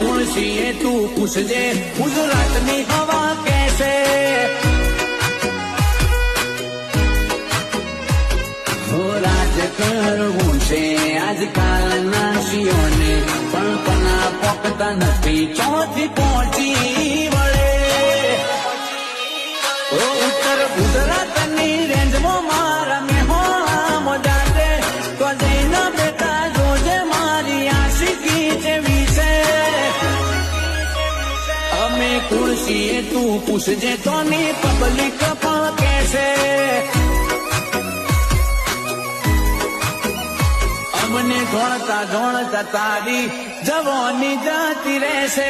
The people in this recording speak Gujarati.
तुलसी तू पूछजे गुजरातनी हवा कैसे हो राज करવું છે આજકાલના શિયોને પણ પના પોકતા નથી ચોથી પહોંચી વળે ઉત્તર ગુજરાતની રેન્જમાં મારા મેહોણા મોજાતે તો જઈને બેટા જોજે મારી આશિકી છે વિશે અમે ખુરશીએ તું પૂછજે તોની પબ્લિક પણ કહેશે અમને ધોણતા ધોણતા તારી જવાની જતી રહેશે